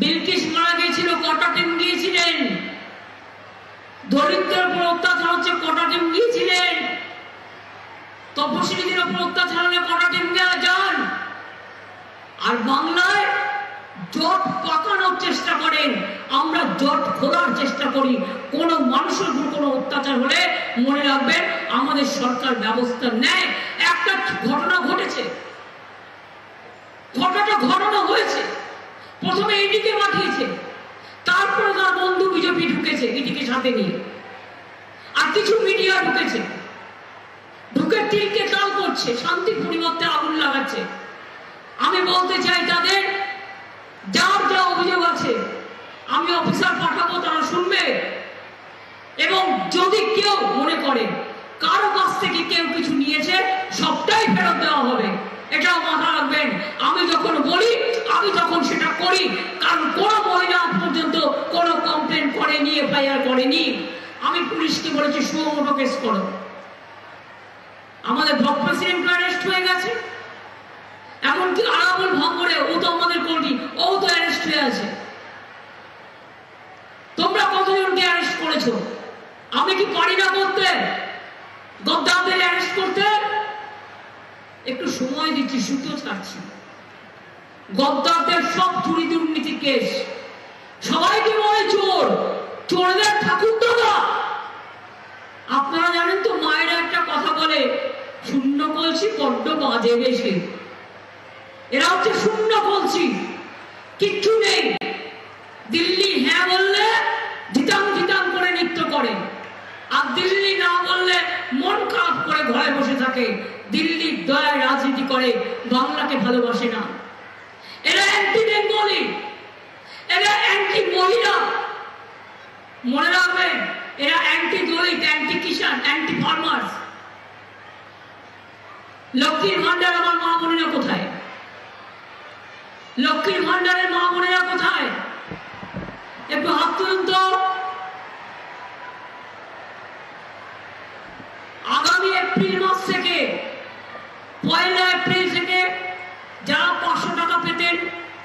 বিলকিস মারা গিয়েছিল, কটা টিম গিয়েছিলেন? দরিদ্রের উপর অত্যাচার হচ্ছে, কটা টিম গিয়েছিলেন? তপশিলীদের উপর অত্যাচার হলে কটা টিম যান? আর বাংলায় জট পাকানোর চেষ্টা করেন, আমরা জট খোলার চেষ্টা করি। কোন মানুষের উপর কোনো অত্যাচার হলে মনে রাখবেন আমাদের সরকার ব্যবস্থা নেয়। একটা ঘটনা ঘটেছে, ঘটনা হয়েছে, প্রথমে ইডিকে পাঠিয়েছে, তারপরে তার বন্ধু বিজেপি ঢুকেছে ইডিকে সাথে নিয়ে, আর কিছু মিডিয়া ঢুকেছে, ঢুকে তিলকে তাল করছে, শান্তি পরিবর্তে আগুন লাগাচ্ছে। আমি বলতে চাই তাদের যার যা অভিযোগ আছে আমি অফিসার পাঠাবো, তারা শুনবে। এবং যদি কেউ মনে করে কারো কাছ থেকে কেউ কিছু নিয়েছে, সবটাই ফেরত দেওয়া হবে, এটাও মাথা রাখবেন। আমি যখন বলি আমি তখন সেটা করি, কারণ কোনো মহিলা পর্যন্ত কোনো কমপ্লেন করেনি, এফআইআর করেনি। আমি পুলিশকে বলেছি সুমোটো কেস করো। আমাদের ব্লক প্রেসিডেন্ট অ্যারেস্ট হয়ে গেছে, এমনকি আরাবুল ভঙ্গরে, ও তো আমাদের কর্মী, ও তো অ্যারেস্ট হয়ে আছে। তোমরা কতজনকে অ্যারেস্ট করেছো? আমি কি পারি না করতে? গদ্দারদের অ্যারেস্ট করতে একটু সময় দিচ্ছি, সুতো ছাড়ছি। গদ্দারদের সব চুরি দুর্নীতি কেস, সবাইকে বলে চোর, চোরদের ঠাকুর দাদা। আপনারা জানেন তো, মায়েরা একটা কথা বলে, শূন্য কলসি বড্ড বাজে বেশি। এরা হচ্ছে শূন্য কলসি, কিচ্ছু নেই। দিল্লি হ্যাঁ বললে ধিতাং ধিতাং করে নৃত্য করে, আর দিল্লি না বললে মন খারাপ করে ঘরে বসে থাকে। দিল্লির দয়ায় রাজনীতি করে, বাংলাকে ভালোবাসে না। এরা অ্যান্টি বেঙ্গলি, এরা অ্যান্টি মহিলা, মনে রাখবেন এরা অ্যান্টি দলিত, অ্যান্টি কিষাণ, অ্যান্টি ফার্মার্স। লক্ষ্মীর ভান্ডার আমার মা বোনেরা কোথায়? লক্ষ্মীর ভান্ডারের মা বোনেরা কোথায়? একটু হাত তুলুন তো। আগামী এপ্রিল মাস থেকে, 1 এপ্রিল থেকে যারা 500 টাকা পেতেন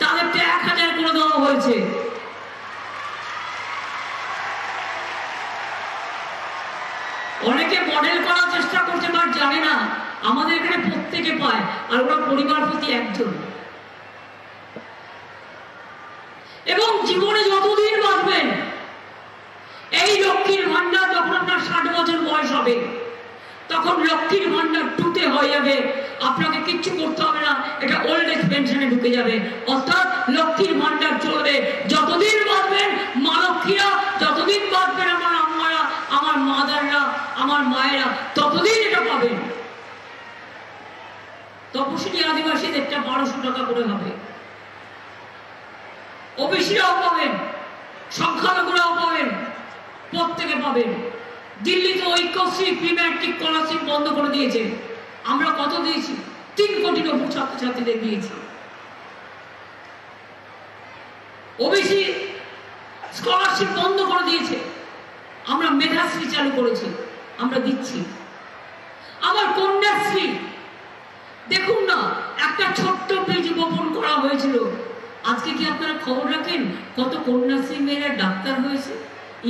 তাদেরকে 1000 করে দেওয়া হয়েছে। অনেকে মডেল করার চেষ্টা করছে, বাট জানে না আমাদের এখানে প্রত্যেকে পায়, আর ওরা পরিবার প্রতি একজন। এবং জীবনে যতদিন বাঁচবেন, এই লক্ষ্মীর ভান্ডার যখন আপনার 60 বছর বয়স হবে, তখন লক্ষ্মীর ভান্ডার টুতে হয়ে যাবে, আপনাকে কিচ্ছু করতে হবে না, এটা ওল্ড এজ পেনশনে ঢুকে যাবে। অর্থাৎ লক্ষ্মীর ভান্ডার চলবে যতদিন বাঁচবেন। মা লক্ষ্মীরা যতদিন বাঁচবেন, আমার আম্মারা, আমার মাদাররা, আমার মায়েরা ততদিন এটা পাবেন। তপশিলি আদিবাসীদেরটা 1200 টাকা করে হবে, ওবিসিরাও পাবেন, সংখ্যালঘুরাও পাবেন, প্রত্যেকে পাবেন। দিল্লিতে ঐক্যশ্রী প্রি-ম্যাট্রিক স্কলারশিপ বন্ধ করে দিয়েছে। আমরা কত দিয়েছি? 3 কোটির উপর ছাত্রছাত্রীদের দিয়েছি। ওবিসি স্কলারশিপ বন্ধ করে দিয়েছে, আমরা মেধাশ্রী চালু করেছি, আমরা দিচ্ছি। আবার কন্যাশ্রী, দেখুন না, একটা ছোট্ট বীজ বপন করা হয়েছিল। আজকে কি আপনারা খবর রাখেন কত কন্যাশ্রী মেয়েরা ডাক্তার হয়েছে,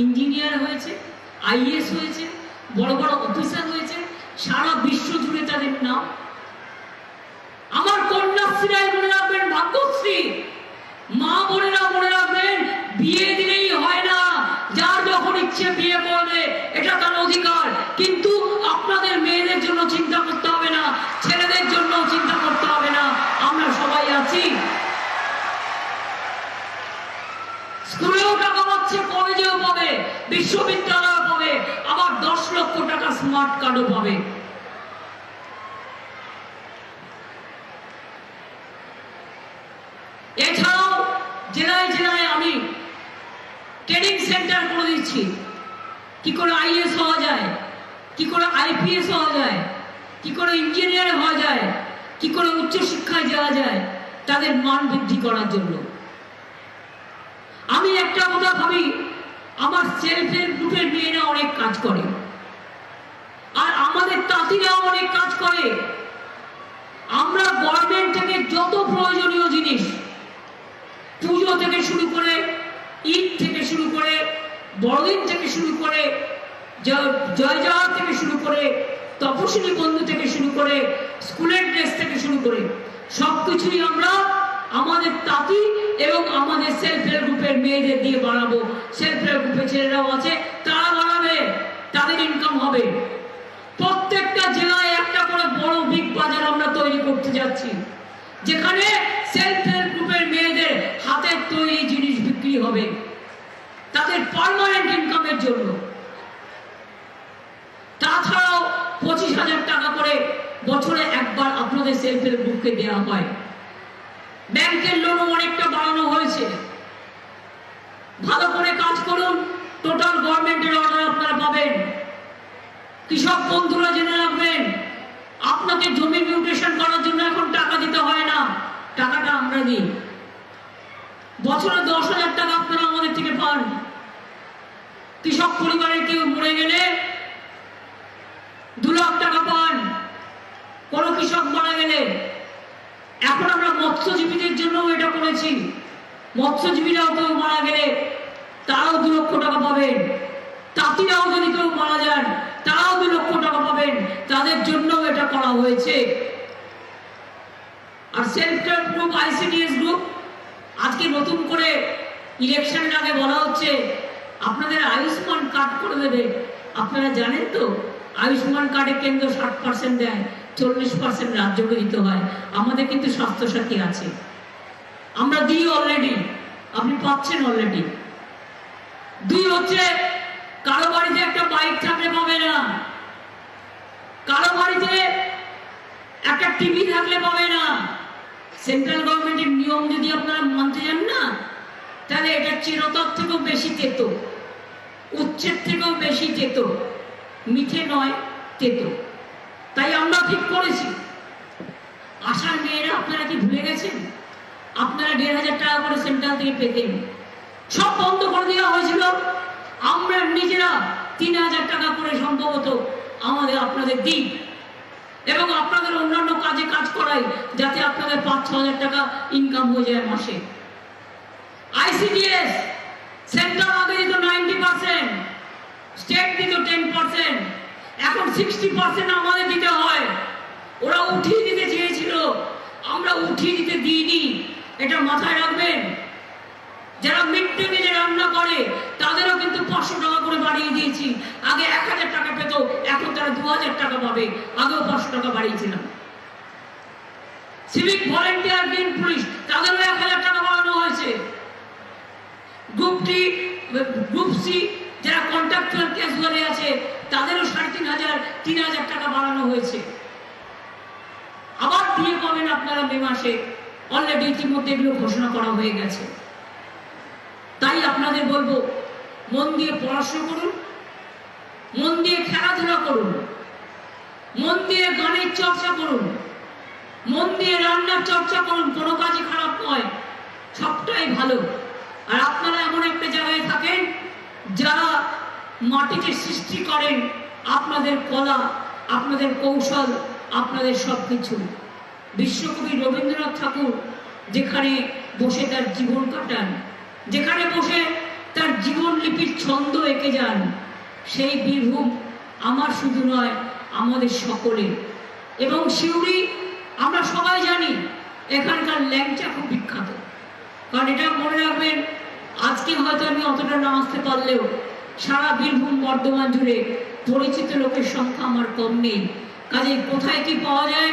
ইঞ্জিনিয়ার হয়েছে, আইএস হয়েছে, বড় বড় অফিসার হয়েছে, সারা বিশ্ব জুড়ে তাদের নাম। আমার কন্যাশ্রীরাই মনে রাখবেন ভাগ্যশ্রী। মা বোনেরা মনে রাখবেন, বিয়ে দিলেই হয় না, যার যখন ইচ্ছে বিয়ে করবে, এটা তার অধিকার। কিন্তু আপনাদের মেয়েদের জন্য চিন্তা করতে হবে না, ছেলেদের জন্য চিন্তা করতে হবে না, আমরা সবাই আছি। স্কুলেও টাকা পাচ্ছে, কলেজেও পাবে, বিশ্ববিদ্যালয়েও পাবে, আবার 10 লক্ষ টাকা স্মার্ট কার্ডও পাবে। এছাড়াও জেলায় জেলায় আমি ট্রেনিং সেন্টার করে দিচ্ছি, কি করে আইএস হওয়া যায়, কি করে আইপিএস হওয়া যায়, কি করে ইঞ্জিনিয়ার হওয়া যায়, কি করে উচ্চশিক্ষায় যাওয়া যায়, তাদের মান বৃদ্ধি করার জন্য। আমি একটা কথা ভাবি, আমার সেলফ হেল্প গ্রুপের মেয়েরা অনেক কাজ করে, আর আমাদের তাঁতিরাও অনেক কাজ করে। আমরা গভর্নমেন্ট থেকে যত প্রয়োজনীয় জিনিস, পুজো থেকে শুরু করে, ঈদ থেকে শুরু করে, বড়দিন থেকে শুরু করে, জয় জওয়ার থেকে শুরু করে, তপশিলি বন্ধু থেকে শুরু করে, স্কুলের ড্রেস থেকে শুরু করে সবকিছুই আমরা আমাদের তাঁতি এবং আমাদের সেলফ হেল্প গ্রুপের মেয়েদের দিয়ে বানাবো। সেলফ হেল্প গ্রুপের ছেলেরাও আছে, তারা বানাবে, তাদের ইনকাম হবে। প্রত্যেকটা জেলায় একটা করে বড় বিগ বাজার আমরা তৈরি করতে যাচ্ছি, যেখানে সেলফ হেল্প গ্রুপের মেয়েদের হাতের তৈরি জিনিস বিক্রি হবে তাদের পার্মানেন্ট ইনকামের জন্য। তাছাড়াও 25,000 টাকা করে বছরে একবার আপনাদের সেলফ হেল্প গ্রুপকে দেওয়া হয়। ব্যাংকের লোনও অনেকটা বাড়ানো হয়েছে। ভালো করে কাজ করুন, টোটাল গভর্নমেন্টের অর্ডার আপনারা পাবেন। কৃষক বন্ধুরা জেনে রাখবেন, আপনাকে জমি মিউটেশন করার জন্য এখন টাকা দিতে হয় না, টাকাটা আমরা দিই। বছরে 10,000 টাকা আপনারা আমাদের থেকে পান। কৃষক পরিবারের কেউ মরে গেলে 2 লাখ টাকা পান। কোন কৃষক মারা গেলে, এখন আমরা মৎস্যজীবীদের জন্য এটা করেছি, মৎস্যজীবীরাও কেউ মারা গেলে তারাও 2 লক্ষ টাকা পাবেন। তাঁতিরাও যদি কেউ মারা যান তারাও 2 লক্ষ টাকা পাবেন, তাদের জন্য এটা করা হয়েছে। আর self help group, ICDS group, আজকে নতুন করে ইলেকশনের আগে বলা হচ্ছে আপনাদের আয়ুষ্মান কার্ড করে দেবে। আপনারা জানেন তো, আয়ুষ্মান কার্ডে কেন্দ্র 60% দেয়, 40% রাজ্যকে দিতে হয়। আমাদের কিন্তু স্বাস্থ্যসাথী আছে, আমরা দিই অলরেডি, আপনি পাচ্ছেন অলরেডি। 2 হচ্ছে, কারো বাড়িতে একটা বাইক থাকলে পাবে না, কারো বাড়িতে একটা টিভি থাকলে পাবে না। সেন্ট্রাল গভর্নমেন্টের নিয়ম যদি আপনারা মানতে যান না, তাহলে এটা চিরতর থেকেও বেশি তেতো, উচ্ছেদ থেকেও বেশি তেতো, মিঠে নয়, তেতো। তাই আমরা ঠিক করেছি, আশার মেয়েরা আপনারা কি ভুলে গেছেন? আপনারা 1,500 টাকা করে সেন্ট্রাল থেকে পেতেন, সব বন্ধ করে দেওয়া হয়েছিল। আমরা নিজেরা 3,000 টাকা করে সম্ভবত আপনাদের দিই এবং আপনাদের অন্যান্য কাজে কাজ করাই, যাতে আপনাদের 5-6 হাজার টাকা ইনকাম হয়ে যায় মাসে। আইসিডিএস সেন্ট্রাল আগে দিত 90%, স্টেট দিত 10%, এখন 60% আমাদের দিতে হয়। ওরা উঠিয়ে দিতে চেয়েছিল, আমরা উঠিয়ে দিতে দিইনি, এটা মাথায় রাখবেন। যারা মিড ডে মিলে রান্না করে তাদেরও কিন্তু 500 টাকা করে বাড়িয়ে দিয়েছি। আগে 1,000 টাকা পেত, এখন তারা 2,000 টাকা পাবে, আগেও 500 টাকা বাড়িয়েছিলাম। সিভিক ভলেন্টিয়ার, গ্রিন পুলিশ, তাদেরও 1,000 টাকা বাড়ানো হয়েছে। গ্রুপ সি যারা কন্ট্রাকচুয়াল ক্যাজুয়ালে আছে তাদেরও 3,500 টাকা বাড়ানো হয়েছে। আবার দিয়ে পাবেন আপনারা মে মাসে, অলরেডি ইতিমধ্যে এগুলো ঘোষণা করা হয়ে গেছে। তাই আপনাদের বলবো, মন দিয়ে পড়াশোনা করুন, মন দিয়ে খেলাধুলা করুন, মন দিয়ে গানের চর্চা করুন, মন দিয়ে রান্নার চর্চা করুন। কোনো কাজই খারাপ নয়, সবটাই ভালো। আর আপনারা এমন একটা জায়গায় থাকেন যারা মাটিকে সৃষ্টি করেন, আপনাদের কলা, আপনাদের কৌশল, আপনাদের সবকিছু। বিশ্বকবি রবীন্দ্রনাথ ঠাকুর যেখানে বসে তার জীবন কাটান, যেখানে বসে তার জীবন লিপির ছন্দ এঁকে যান, সেই বীরভূম আমার শুধু নয়, আমাদের সকলের। এবং সিউড়ি আমরা সবাই জানি, এখানকার ল্যাংচা খুব বিখ্যাত। কারণ এটা মনে রাখবেন, আজকে হয়তো আমি অতটা না আসতে পারলেও সারা বীরভূম বর্ধমান জুড়ে পরিচিত লোকের সংখ্যা আমার কম নেই। কাজে কোথায় কি পাওয়া যায়,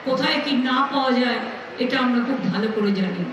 কোথায় কি না পাওয়া যায়, এটা আমরা খুব ভালো করে জানি।